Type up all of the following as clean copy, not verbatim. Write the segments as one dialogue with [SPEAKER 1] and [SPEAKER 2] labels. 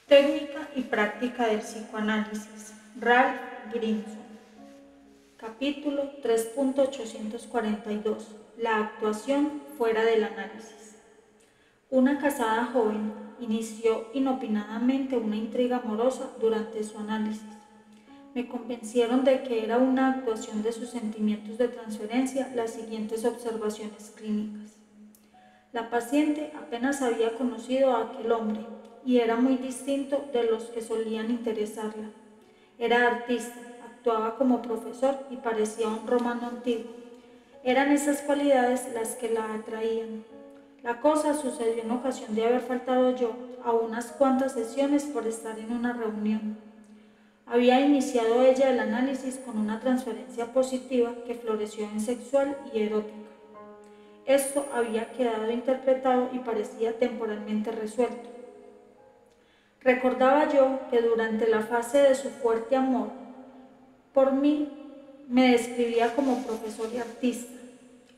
[SPEAKER 1] Técnica y práctica del psicoanálisis. Ralph Grimson. Capítulo 3.842. La actuación fuera del análisis. Una casada joven inició inopinadamente una intriga amorosa durante su análisis. Me convencieron de que era una actuación de sus sentimientos de transferencia las siguientes observaciones clínicas. La paciente apenas había conocido a aquel hombre y era muy distinto de los que solían interesarla. Era artista, actuaba como profesor y parecía un romano antiguo. Eran esas cualidades las que la atraían. La cosa sucedió en ocasión de haber faltado yo a unas cuantas sesiones por estar en una reunión. Había iniciado ella el análisis con una transferencia positiva que floreció en sexual y erótica. Esto había quedado interpretado y parecía temporalmente resuelto. Recordaba yo que durante la fase de su fuerte amor por mí me describía como profesor y artista.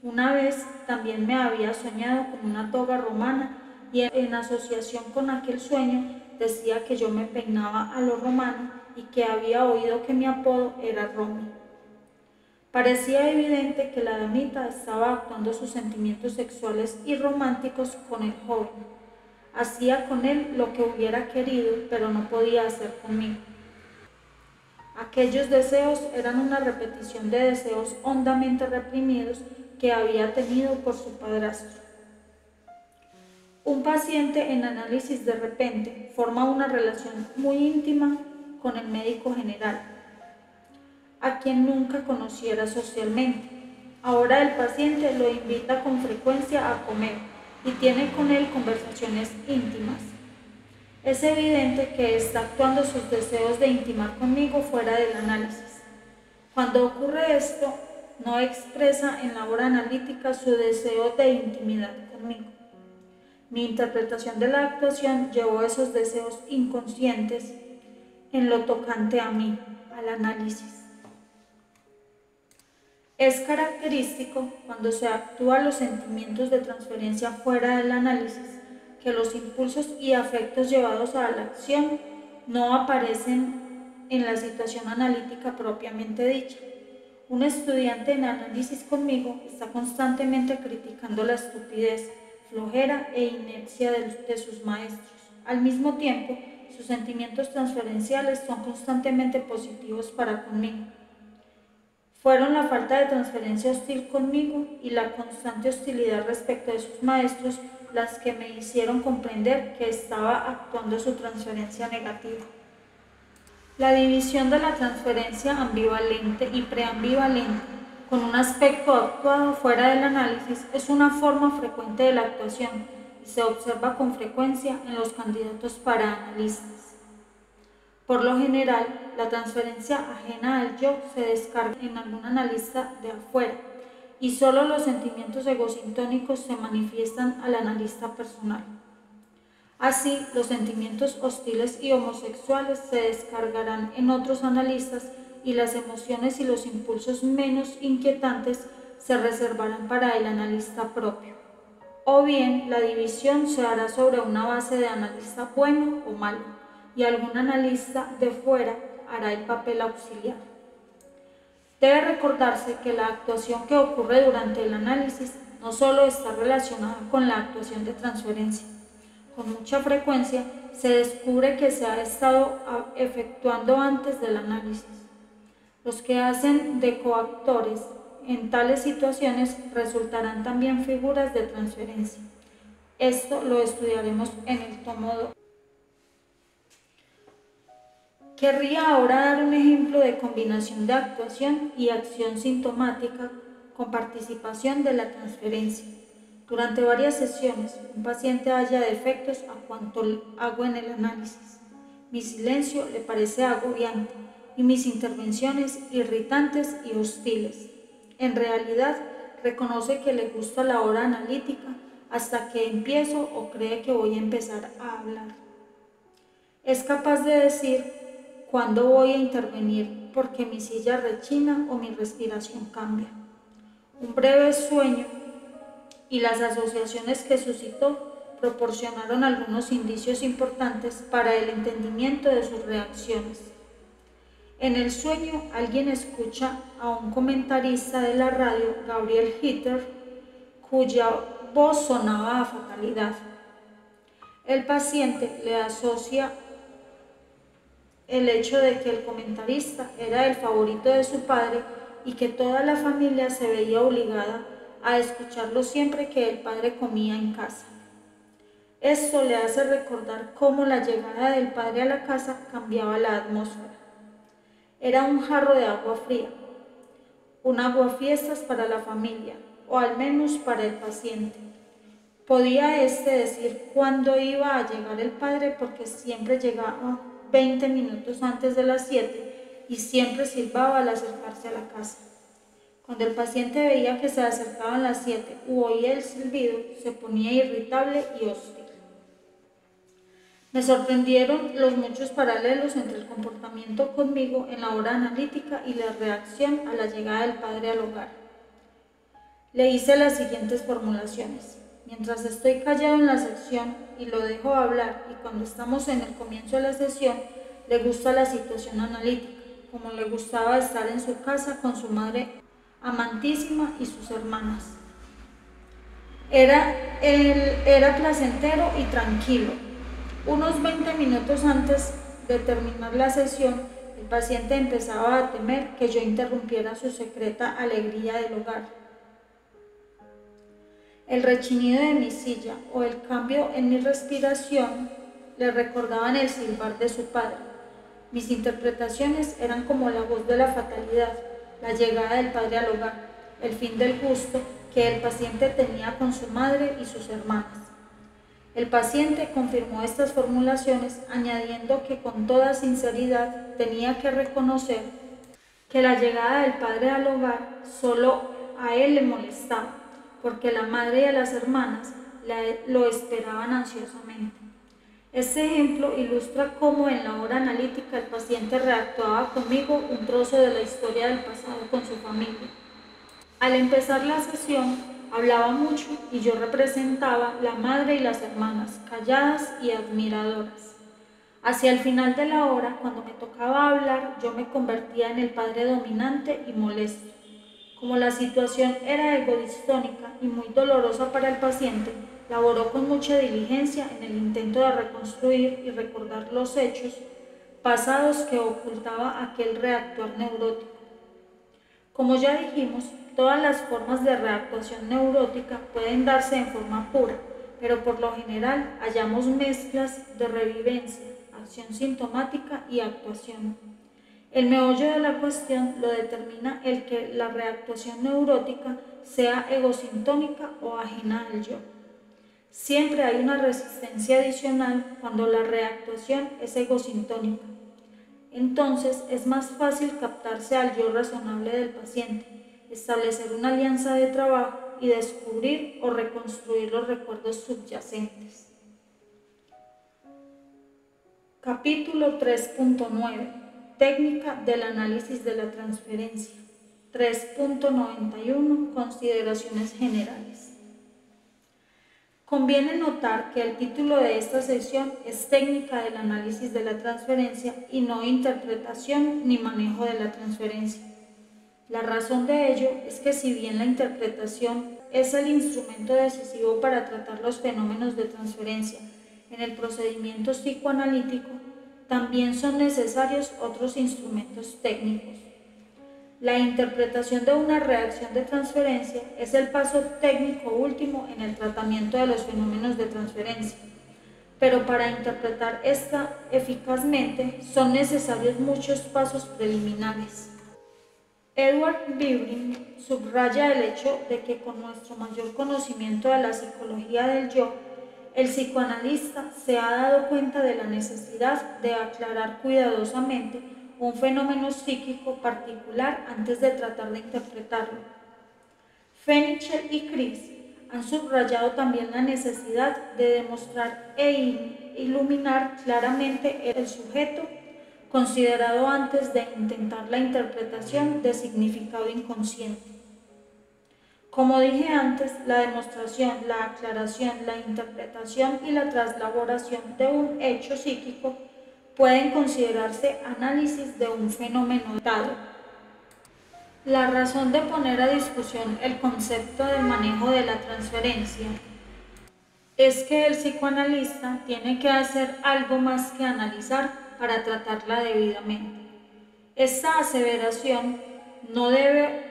[SPEAKER 1] Una vez también me había soñado con una toga romana y en asociación con aquel sueño decía que yo me peinaba a lo romano y que había oído que mi apodo era Romy. Parecía evidente que la damita estaba actuando sus sentimientos sexuales y románticos con el joven. Hacía con él lo que hubiera querido, pero no podía hacer conmigo. Aquellos deseos eran una repetición de deseos hondamente reprimidos que había tenido por su padrastro. Un paciente en análisis de repente forma una relación muy íntima con el médico general, a quien nunca conociera socialmente. Ahora el paciente lo invita con frecuencia a comer y tiene con él conversaciones íntimas. Es evidente que está actuando sus deseos de intimar conmigo fuera del análisis. Cuando ocurre esto, no expresa en la hora analítica su deseo de intimidad conmigo. Mi interpretación de la actuación llevó esos deseos inconscientes en lo tocante a mí, al análisis. Es característico, cuando se actúan los sentimientos de transferencia fuera del análisis, que los impulsos y afectos llevados a la acción no aparecen en la situación analítica propiamente dicha. Un estudiante en análisis conmigo está constantemente criticando la estupidez, flojera e inercia de sus maestros. Al mismo tiempo, sus sentimientos transferenciales son constantemente positivos para conmigo. Fueron la falta de transferencia hostil conmigo y la constante hostilidad respecto de sus maestros las que me hicieron comprender que estaba actuando su transferencia negativa. La división de la transferencia ambivalente y preambivalente con un aspecto actuado fuera del análisis es una forma frecuente de la actuación y se observa con frecuencia en los candidatos para analistas. Por lo general, la transferencia ajena al yo se descarga en algún analista de afuera y solo los sentimientos egosintónicos se manifiestan al analista personal. Así, los sentimientos hostiles y homosexuales se descargarán en otros analistas y las emociones y los impulsos menos inquietantes se reservarán para el analista propio. O bien, la división se hará sobre una base de analista bueno o malo, y algún analista de fuera hará el papel auxiliar. Debe recordarse que la actuación que ocurre durante el análisis no solo está relacionada con la actuación de transferencia. Con mucha frecuencia se descubre que se ha estado efectuando antes del análisis. Los que hacen de coactores en tales situaciones resultarán también figuras de transferencia. Esto lo estudiaremos en el tomo 2. Querría ahora dar un ejemplo de combinación de actuación y acción sintomática con participación de la transferencia. Durante varias sesiones, un paciente halla defectos a cuanto hago en el análisis. Mi silencio le parece agobiante y mis intervenciones irritantes y hostiles. En realidad, reconoce que le gusta la hora analítica hasta que empiezo o cree que voy a empezar a hablar. Es capaz de decir cuándo voy a intervenir porque mi silla rechina o mi respiración cambia. Un breve sueño y las asociaciones que suscitó proporcionaron algunos indicios importantes para el entendimiento de sus reacciones. En el sueño, alguien escucha a un comentarista de la radio, Gabriel Hitter, cuya voz sonaba a fatalidad. El paciente le asocia el hecho de que el comentarista era el favorito de su padre y que toda la familia se veía obligada a escucharlo siempre que el padre comía en casa. Esto le hace recordar cómo la llegada del padre a la casa cambiaba la atmósfera. Era un jarro de agua fría, un aguafiestas para la familia, o al menos para el paciente. Podía éste decir cuándo iba a llegar el padre porque siempre llegaba 20 minutos antes de las 7 y siempre silbaba al acercarse a la casa. Cuando el paciente veía que se acercaban las 7 u oía el silbido, se ponía irritable y hostil. Me sorprendieron los muchos paralelos entre el comportamiento conmigo en la hora analítica y la reacción a la llegada del padre al hogar. Le hice las siguientes formulaciones. Mientras estoy callado en la sección y lo dejo hablar, y cuando estamos en el comienzo de la sesión, le gusta la situación analítica, como le gustaba estar en su casa con su madre amantísima y sus hermanas. Era placentero y tranquilo. Unos 20 minutos antes de terminar la sesión, el paciente empezaba a temer que yo interrumpiera su secreta alegría del hogar. El rechinido de mi silla o el cambio en mi respiración le recordaban el silbar de su padre. Mis interpretaciones eran como la voz de la fatalidad, la llegada del padre al hogar, el fin del gusto que el paciente tenía con su madre y sus hermanas. El paciente confirmó estas formulaciones añadiendo que con toda sinceridad tenía que reconocer que la llegada del padre al hogar solo a él le molestaba, porque la madre y a las hermanas lo esperaban ansiosamente. Este ejemplo ilustra cómo en la hora analítica el paciente reactuaba conmigo un trozo de la historia del pasado con su familia. Al empezar la sesión, hablaba mucho y yo representaba la madre y las hermanas, calladas y admiradoras. Hacia el final de la hora, cuando me tocaba hablar, yo me convertía en el padre dominante y molesto. Como la situación era egodistónica y muy dolorosa para el paciente, laboró con mucha diligencia en el intento de reconstruir y recordar los hechos pasados que ocultaba aquel reactuar neurótico. Como ya dijimos, todas las formas de reactuación neurótica pueden darse en forma pura, pero por lo general hallamos mezclas de revivencia, acción sintomática y actuación. El meollo de la cuestión lo determina el que la reactuación neurótica sea egosintónica o ajena al yo. Siempre hay una resistencia adicional cuando la reactuación es egosintónica. Entonces es más fácil captarse al yo razonable del paciente, establecer una alianza de trabajo y descubrir o reconstruir los recuerdos subyacentes. Capítulo 3.9. Técnica del análisis de la transferencia. 3.91. Consideraciones generales. Conviene notar que el título de esta sección es Técnica del análisis de la transferencia y no interpretación ni manejo de la transferencia. La razón de ello es que si bien la interpretación es el instrumento decisivo para tratar los fenómenos de transferencia en el procedimiento psicoanalítico, también son necesarios otros instrumentos técnicos. La interpretación de una reacción de transferencia es el paso técnico último en el tratamiento de los fenómenos de transferencia, pero para interpretar esta eficazmente son necesarios muchos pasos preliminares. Edward Bibling subraya el hecho de que con nuestro mayor conocimiento de la psicología del yo, el psicoanalista se ha dado cuenta de la necesidad de aclarar cuidadosamente un fenómeno psíquico particular antes de tratar de interpretarlo. Fenichel y Chris han subrayado también la necesidad de demostrar e iluminar claramente el sujeto considerado antes de intentar la interpretación de significado inconsciente. Como dije antes, la demostración, la aclaración, la interpretación y la traslaboración de un hecho psíquico pueden considerarse análisis de un fenómeno dado. La razón de poner a discusión el concepto del manejo de la transferencia es que el psicoanalista tiene que hacer algo más que analizar para tratarla debidamente. Esta aseveración no debe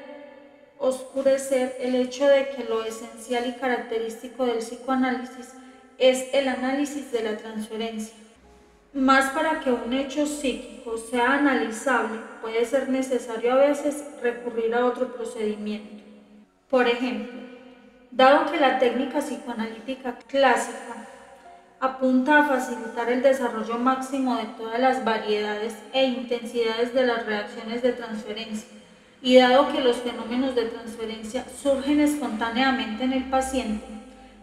[SPEAKER 1] oscurecer el hecho de que lo esencial y característico del psicoanálisis es el análisis de la transferencia. Más para que un hecho psíquico sea analizable, puede ser necesario a veces recurrir a otro procedimiento. Por ejemplo, dado que la técnica psicoanalítica clásica apunta a facilitar el desarrollo máximo de todas las variedades e intensidades de las reacciones de transferencia, y dado que los fenómenos de transferencia surgen espontáneamente en el paciente,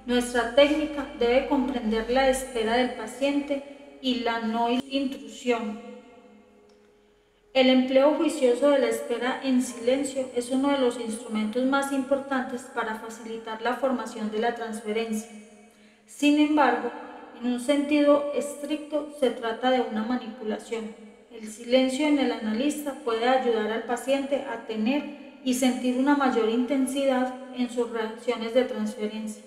[SPEAKER 1] nuestra técnica debe comprender la espera del paciente y la no intrusión. El empleo juicioso de la espera en silencio es uno de los instrumentos más importantes para facilitar la formación de la transferencia. Sin embargo, en un sentido estricto se trata de una manipulación. El silencio en el analista puede ayudar al paciente a tener y sentir una mayor intensidad en sus reacciones de transferencia.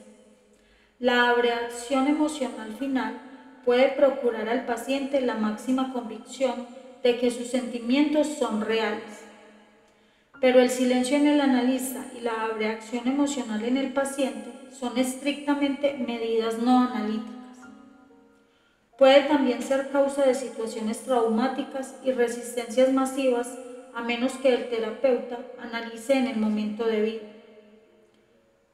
[SPEAKER 1] La abreacción emocional final puede procurar al paciente la máxima convicción de que sus sentimientos son reales. Pero el silencio en el analista y la abreacción emocional en el paciente son estrictamente medidas no analíticas. Puede también ser causa de situaciones traumáticas y resistencias masivas a menos que el terapeuta analice en el momento debido.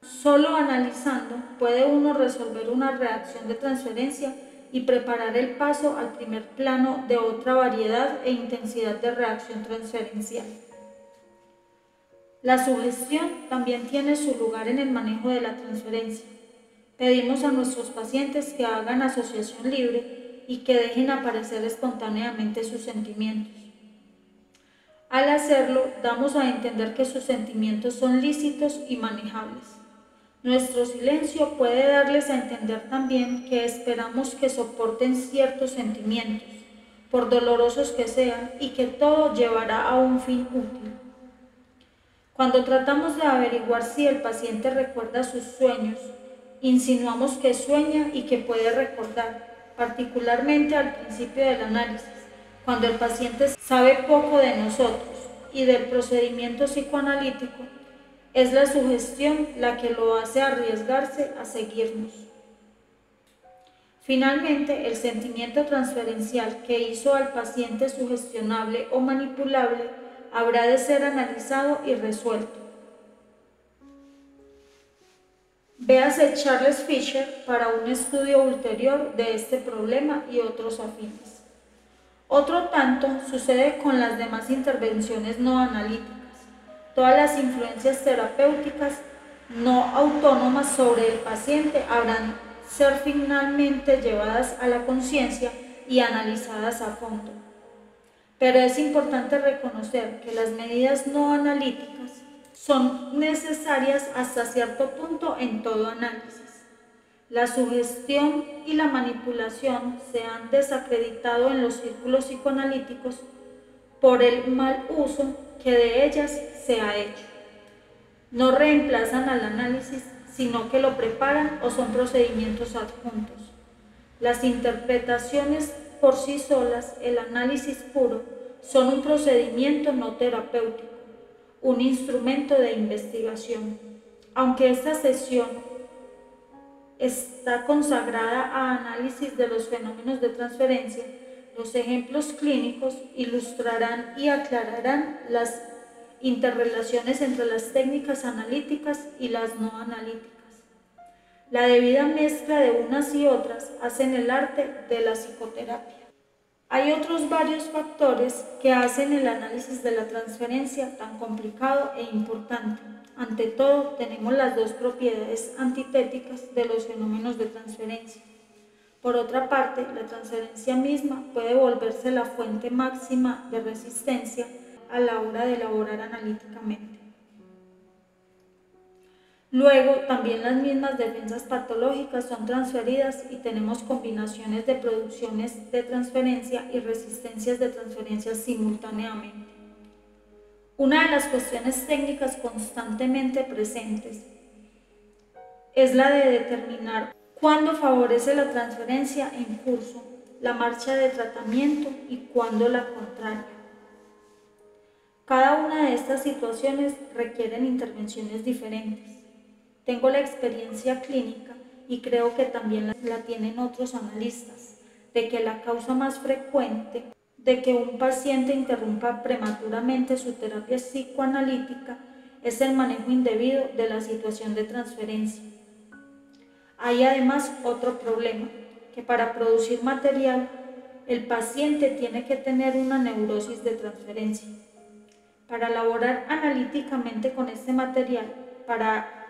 [SPEAKER 1] Solo analizando puede uno resolver una reacción de transferencia y preparar el paso al primer plano de otra variedad e intensidad de reacción transferencial. La sugestión también tiene su lugar en el manejo de la transferencia. Pedimos a nuestros pacientes que hagan asociación libre y que dejen aparecer espontáneamente sus sentimientos. Al hacerlo, damos a entender que sus sentimientos son lícitos y manejables. Nuestro silencio puede darles a entender también que esperamos que soporten ciertos sentimientos, por dolorosos que sean, y que todo llevará a un fin útil. Cuando tratamos de averiguar si el paciente recuerda sus sueños, insinuamos que sueña y que puede recordar, particularmente al principio del análisis, cuando el paciente sabe poco de nosotros y del procedimiento psicoanalítico. Es la sugestión la que lo hace arriesgarse a seguirnos. Finalmente, el sentimiento transferencial que hizo al paciente sugestionable o manipulable habrá de ser analizado y resuelto. Véase Charles Fisher para un estudio ulterior de este problema y otros afines. Otro tanto sucede con las demás intervenciones no analíticas. Todas las influencias terapéuticas no autónomas sobre el paciente habrán de ser finalmente llevadas a la conciencia y analizadas a fondo. Pero es importante reconocer que las medidas no analíticas son necesarias hasta cierto punto en todo análisis. La sugestión y la manipulación se han desacreditado en los círculos psicoanalíticos por el mal uso que de ellas se ha hecho. No reemplazan al análisis, sino que lo preparan o son procedimientos adjuntos. Las interpretaciones por sí solas, el análisis puro, son un procedimiento no terapéutico, un instrumento de investigación. Aunque esta sesión está consagrada a análisis de los fenómenos de transferencia, los ejemplos clínicos ilustrarán y aclararán las interrelaciones entre las técnicas analíticas y las no analíticas. La debida mezcla de unas y otras hacen el arte de la psicoterapia. Hay otros varios factores que hacen el análisis de la transferencia tan complicado e importante. Ante todo, tenemos las dos propiedades antitéticas de los fenómenos de transferencia. Por otra parte, la transferencia misma puede volverse la fuente máxima de resistencia a la hora de elaborar analíticamente. Luego, también las mismas defensas patológicas son transferidas y tenemos combinaciones de producciones de transferencia y resistencias de transferencia simultáneamente. Una de las cuestiones técnicas constantemente presentes es la de determinar cuándo favorece la transferencia en curso, la marcha de tratamiento y cuándo la contraria. Cada una de estas situaciones requieren intervenciones diferentes. Tengo la experiencia clínica y creo que también la tienen otros analistas, de que la causa más frecuente de que un paciente interrumpa prematuramente su terapia psicoanalítica es el manejo indebido de la situación de transferencia. Hay además otro problema, que para producir material, el paciente tiene que tener una neurosis de transferencia. Para elaborar analíticamente con este material, para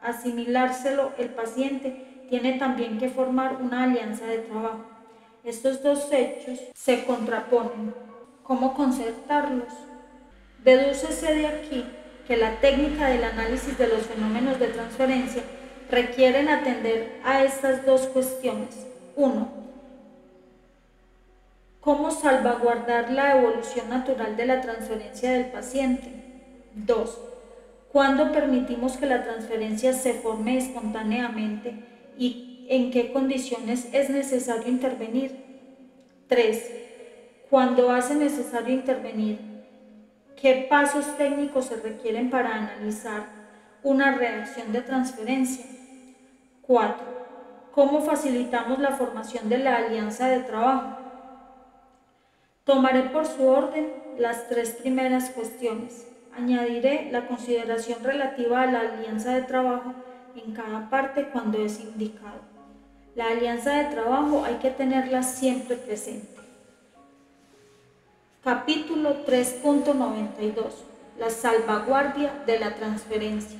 [SPEAKER 1] asimilárselo, el paciente tiene también que formar una alianza de trabajo. Estos dos hechos se contraponen. ¿Cómo concertarlos? Dedúcese de aquí que la técnica del análisis de los fenómenos de transferencia requieren atender a estas dos cuestiones. 1. ¿Cómo salvaguardar la evolución natural de la transferencia del paciente? 2. ¿Cuándo permitimos que la transferencia se forme espontáneamente y en qué condiciones es necesario intervenir? 3. Cuando hace necesario intervenir, ¿qué pasos técnicos se requieren para analizar una reacción de transferencia? 4. ¿Cómo facilitamos la formación de la alianza de trabajo? Tomaré por su orden las tres primeras cuestiones. Añadiré la consideración relativa a la alianza de trabajo en cada parte cuando es indicado. La alianza de trabajo hay que tenerla siempre presente. Capítulo 3.92. La salvaguardia de la transferencia.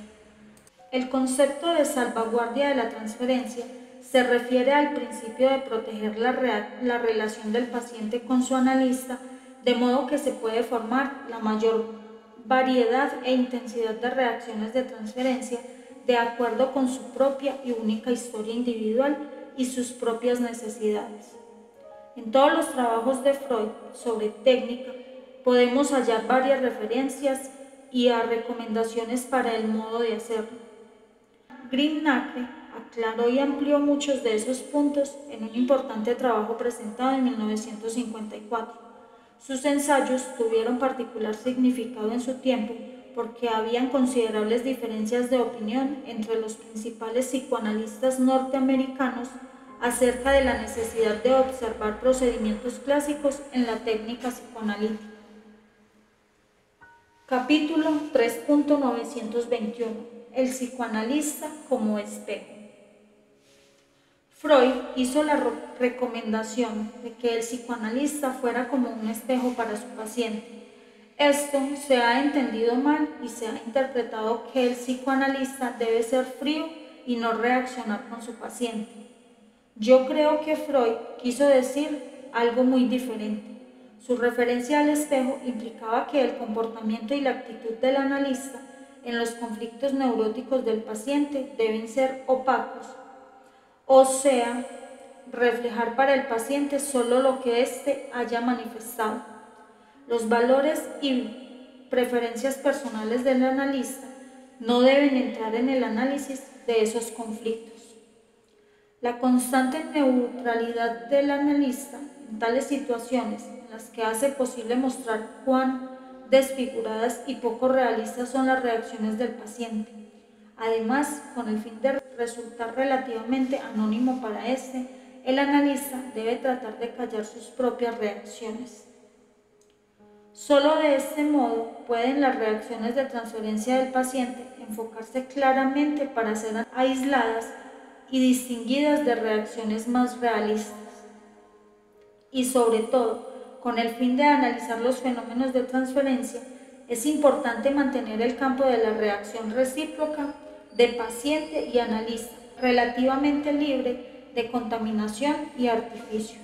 [SPEAKER 1] El concepto de salvaguardia de la transferencia se refiere al principio de proteger la relación del paciente con su analista, de modo que se puede formar la mayor variedad e intensidad de reacciones de transferencia de acuerdo con su propia y única historia individual y sus propias necesidades. En todos los trabajos de Freud sobre técnica podemos hallar varias referencias y recomendaciones para el modo de hacerlo. Green-Nacre aclaró y amplió muchos de esos puntos en un importante trabajo presentado en 1954. Sus ensayos tuvieron particular significado en su tiempo porque habían considerables diferencias de opinión entre los principales psicoanalistas norteamericanos acerca de la necesidad de observar procedimientos clásicos en la técnica psicoanalítica. Capítulo 3.921. El psicoanalista como espejo. Freud hizo la recomendación de que el psicoanalista fuera como un espejo para su paciente. Esto se ha entendido mal y se ha interpretado que el psicoanalista debe ser frío y no reaccionar con su paciente. Yo creo que Freud quiso decir algo muy diferente. Su referencia al espejo implicaba que el comportamiento y la actitud del analista en los conflictos neuróticos del paciente deben ser opacos, o sea, reflejar para el paciente solo lo que éste haya manifestado. Los valores y preferencias personales del analista no deben entrar en el análisis de esos conflictos. La constante neutralidad del analista en tales situaciones en las que hace posible mostrar cuán desfiguradas y poco realistas son las reacciones del paciente. Además, con el fin de resultar relativamente anónimo para éste, el analista debe tratar de callar sus propias reacciones. Solo de este modo pueden las reacciones de transferencia del paciente enfocarse claramente para ser aisladas y distinguidas de reacciones más realistas. Y sobre todo, con el fin de analizar los fenómenos de transferencia, es importante mantener el campo de la reacción recíproca de paciente y analista relativamente libre de contaminación y artificio.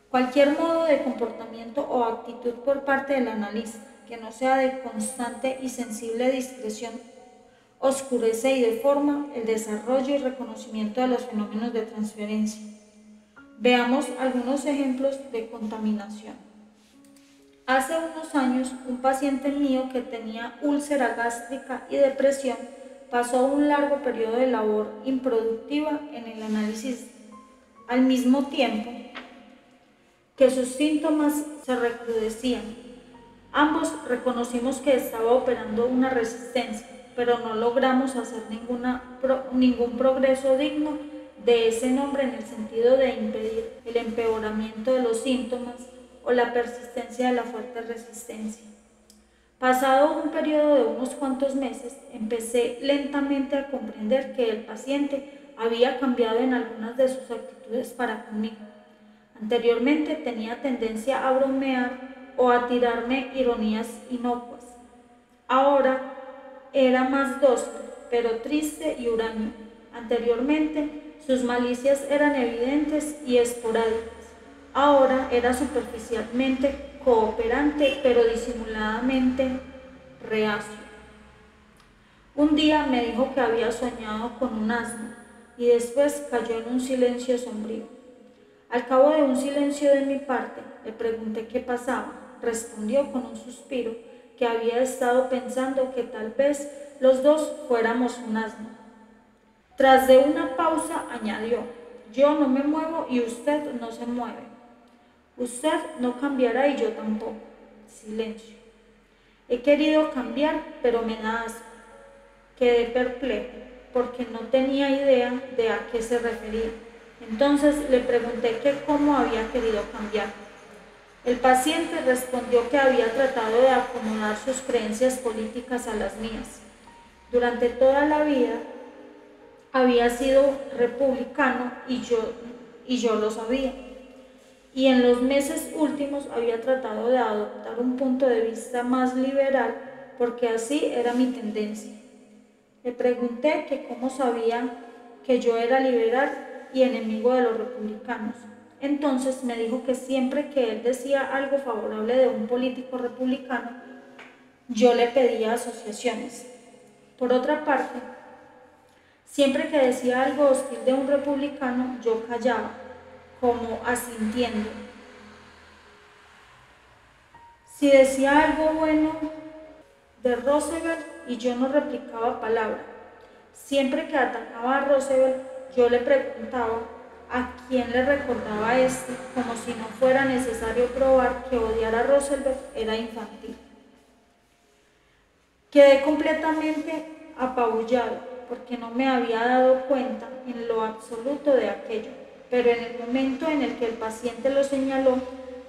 [SPEAKER 1] Cualquier modo de comportamiento o actitud por parte del analista que no sea de constante y sensible discreción oscurece y deforma el desarrollo y reconocimiento de los fenómenos de transferencia. Veamos algunos ejemplos de contaminación. Hace unos años, un paciente mío que tenía úlcera gástrica y depresión pasó un largo periodo de labor improductiva en el análisis, al mismo tiempo que sus síntomas se recrudecían. Ambos reconocimos que estaba operando una resistencia, pero no logramos hacer ningún progreso digno de ese nombre en el sentido de impedir el empeoramiento de los síntomas o la persistencia de la fuerte resistencia. Pasado un periodo de unos cuantos meses, empecé lentamente a comprender que el paciente había cambiado en algunas de sus actitudes para conmigo. Anteriormente tenía tendencia a bromear o a tirarme ironías inocuas. Ahora era más dócil, pero triste y huraño. Anteriormente sus malicias eran evidentes y esporádicas. Ahora era superficialmente cooperante, pero disimuladamente reacio. Un día me dijo que había soñado con un asno y después cayó en un silencio sombrío. Al cabo de un silencio de mi parte, le pregunté qué pasaba. Respondió con un suspiro que había estado pensando que tal vez los dos fuéramos un asno. Tras de una pausa añadió: yo no me muevo y usted no se mueve. Usted no cambiará y yo tampoco. Silencio. He querido cambiar, pero me da asco. Quedé perplejo, porque no tenía idea de a qué se refería. Entonces le pregunté que cómo había querido cambiar. El paciente respondió que había tratado de acomodar sus creencias políticas a las mías. Durante toda la vida había sido republicano y yo lo sabía. Y en los meses últimos había tratado de adoptar un punto de vista más liberal porque así era mi tendencia. Le pregunté que cómo sabía que yo era liberal y enemigo de los republicanos. Entonces me dijo que siempre que él decía algo favorable de un político republicano, yo le pedía asociaciones. Por otra parte, siempre que decía algo hostil de un republicano, yo callaba, como asintiendo. Si decía algo bueno de Roosevelt y yo no replicaba palabra. Siempre que atacaba a Roosevelt, yo le preguntaba a quién le recordaba a este, como si no fuera necesario probar que odiar a Roosevelt era infantil. Quedé completamente apabullado porque no me había dado cuenta en lo absoluto de aquello, pero en el momento en el que el paciente lo señaló,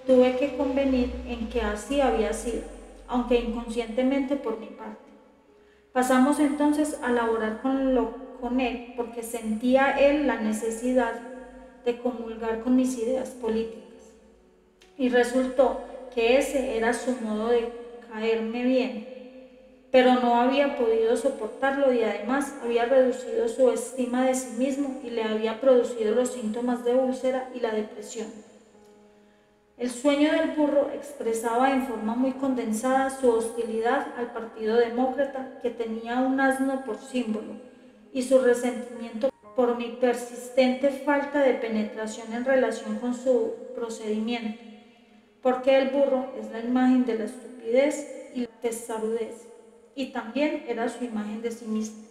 [SPEAKER 1] tuve que convenir en que así había sido, aunque inconscientemente por mi parte. Pasamos entonces a laborar con él porque sentía él la necesidad de comulgar con mis ideas políticas. Y resultó que ese era su modo de caerme bien, pero no había podido soportarlo y además había reducido su estima de sí mismo y le había producido los síntomas de úlcera y la depresión. El sueño del burro expresaba en forma muy condensada su hostilidad al Partido Demócrata, que tenía un asno por símbolo, y su resentimiento por mi persistente falta de penetración en relación con su procedimiento, porque el burro es la imagen de la estupidez y la testarudez, y también era su imagen de sí mismo.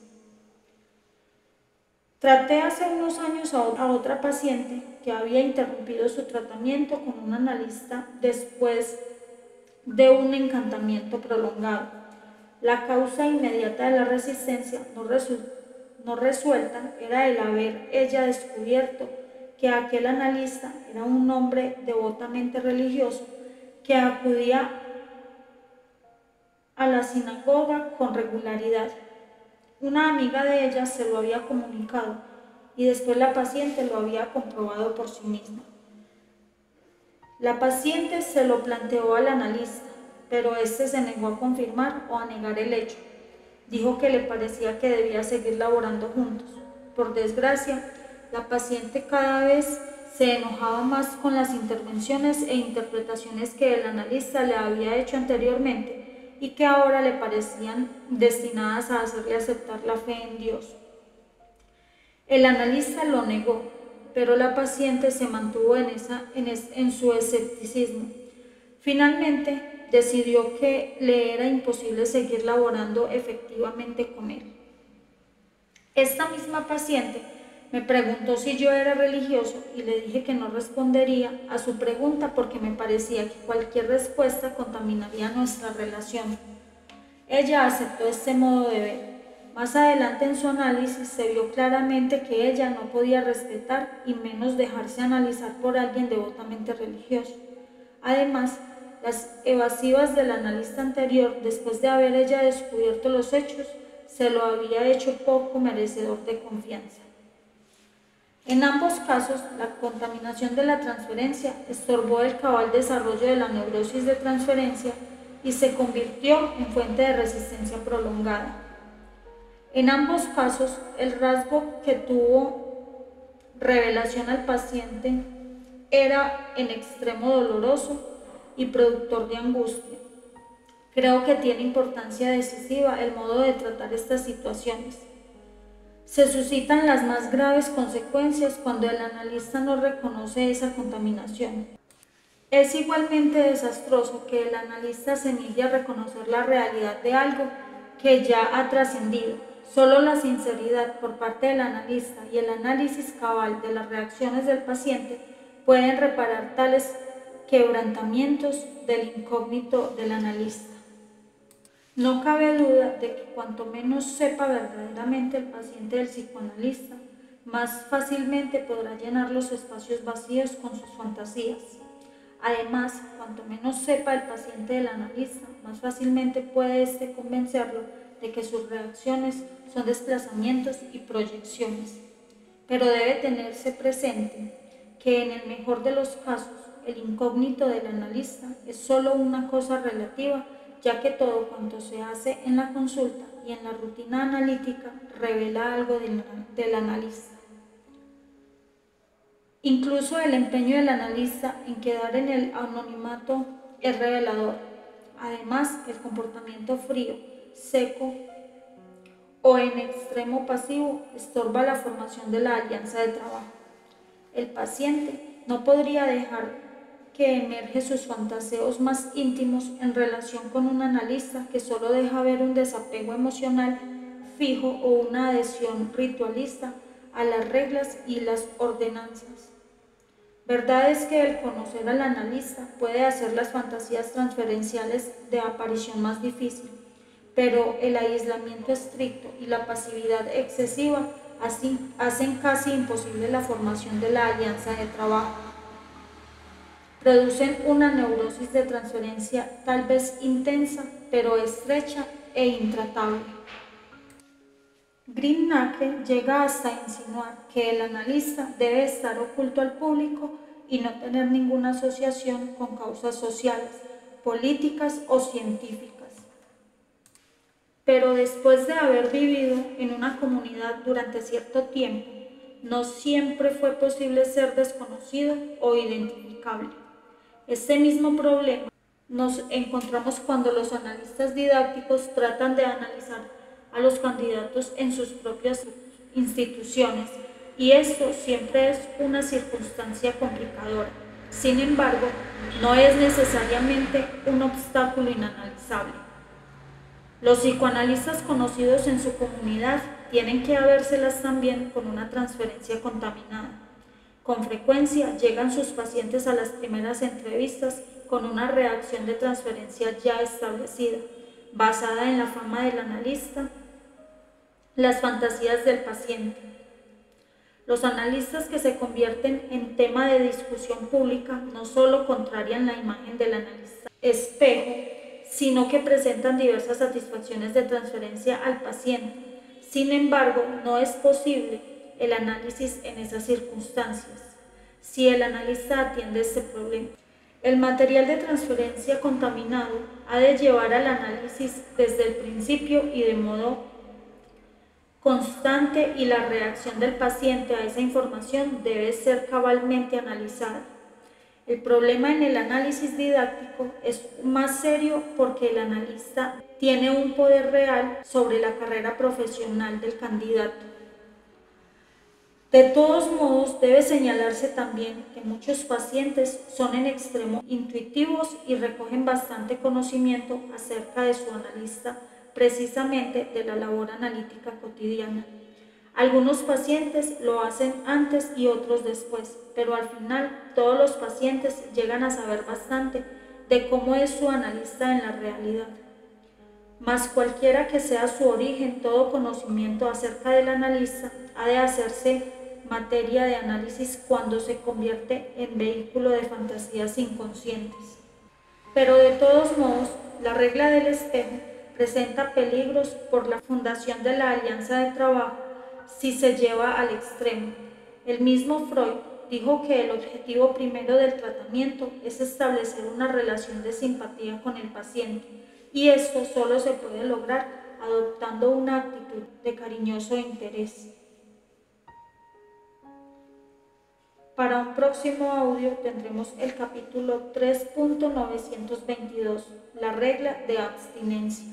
[SPEAKER 1] Traté hace unos años a otra paciente que había interrumpido su tratamiento con un analista después de un encantamiento prolongado. La causa inmediata de la resistencia no resuelta era el haber ella descubierto que aquel analista era un hombre devotamente religioso que acudía a la sinagoga con regularidad. Una amiga de ella se lo había comunicado y después la paciente lo había comprobado por sí misma. La paciente se lo planteó al analista, pero éste se negó a confirmar o a negar el hecho. Dijo que le parecía que debía seguir laborando juntos. Por desgracia, la paciente cada vez se enojaba más con las intervenciones e interpretaciones que el analista le había hecho anteriormente y que ahora le parecían destinadas a hacerle aceptar la fe en Dios. El analista lo negó, pero la paciente se mantuvo en su escepticismo. Finalmente, decidió que le era imposible seguir laborando efectivamente con él. Esta misma paciente me preguntó si yo era religioso y le dije que no respondería a su pregunta porque me parecía que cualquier respuesta contaminaría nuestra relación. Ella aceptó este modo de ver. Más adelante en su análisis se vio claramente que ella no podía respetar y menos dejarse analizar por alguien devotamente religioso. Además, las evasivas del analista anterior, después de haber ella descubierto los hechos, se lo había hecho poco merecedor de confianza. En ambos casos, la contaminación de la transferencia estorbó el cabal desarrollo de la neurosis de transferencia y se convirtió en fuente de resistencia prolongada. En ambos casos, el rasgo que tuvo revelación al paciente era en extremo doloroso y productor de angustia. Creo que tiene importancia decisiva el modo de tratar estas situaciones. Se suscitan las más graves consecuencias cuando el analista no reconoce esa contaminación. Es igualmente desastroso que el analista se niegue a reconocer la realidad de algo que ya ha trascendido. Solo la sinceridad por parte del analista y el análisis cabal de las reacciones del paciente pueden reparar tales quebrantamientos del incógnito del analista. No cabe duda de que cuanto menos sepa verdaderamente el paciente del psicoanalista, más fácilmente podrá llenar los espacios vacíos con sus fantasías. Además, cuanto menos sepa el paciente del analista, más fácilmente puede convencerlo de que sus reacciones son desplazamientos y proyecciones. Pero debe tenerse presente que en el mejor de los casos, el incógnito del analista es solo una cosa relativa, ya que todo cuanto se hace en la consulta y en la rutina analítica revela algo del analista. Incluso el empeño del analista en quedar en el anonimato es revelador. Además, el comportamiento frío, seco o en extremo pasivo estorba la formación de la alianza de trabajo. El paciente no podría dejar que emerge sus fantaseos más íntimos en relación con un analista que solo deja ver un desapego emocional fijo o una adhesión ritualista a las reglas y las ordenanzas. Verdad es que el conocer al analista puede hacer las fantasías transferenciales de aparición más difícil, pero el aislamiento estricto y la pasividad excesiva hacen casi imposible la formación de la alianza de trabajo. Producen una neurosis de transferencia tal vez intensa, pero estrecha e intratable. Green-Nacke llega hasta insinuar que el analista debe estar oculto al público y no tener ninguna asociación con causas sociales, políticas o científicas. Pero después de haber vivido en una comunidad durante cierto tiempo, no siempre fue posible ser desconocido o identificable. Este mismo problema nos encontramos cuando los analistas didácticos tratan de analizar a los candidatos en sus propias instituciones, y esto siempre es una circunstancia complicadora. Sin embargo, no es necesariamente un obstáculo inanalizable. Los psicoanalistas conocidos en su comunidad tienen que habérselas también con una transferencia contaminada. Con frecuencia llegan sus pacientes a las primeras entrevistas con una reacción de transferencia ya establecida, basada en la fama del analista, las fantasías del paciente. Los analistas que se convierten en tema de discusión pública no solo contrarian la imagen del analista espejo, sino que presentan diversas satisfacciones de transferencia al paciente. Sin embargo, no es posible el análisis en esas circunstancias, si el analista atiende este problema. El material de transferencia contaminado ha de llevar al análisis desde el principio y de modo constante, y la reacción del paciente a esa información debe ser cabalmente analizada. El problema en el análisis didáctico es más serio porque el analista tiene un poder real sobre la carrera profesional del candidato. De todos modos, debe señalarse también que muchos pacientes son en extremo intuitivos y recogen bastante conocimiento acerca de su analista, precisamente de la labor analítica cotidiana. Algunos pacientes lo hacen antes y otros después, pero al final todos los pacientes llegan a saber bastante de cómo es su analista en la realidad. Mas cualquiera que sea su origen, todo conocimiento acerca del analista ha de hacerse materia de análisis cuando se convierte en vehículo de fantasías inconscientes. Pero de todos modos, la regla del espejo presenta peligros por la fundación de la alianza de trabajo si se lleva al extremo. El mismo Freud dijo que el objetivo primero del tratamiento es establecer una relación de simpatía con el paciente, y esto solo se puede lograr adoptando una actitud de cariñoso interés. Para un próximo audio tendremos el capítulo 3.922, la regla de abstinencia.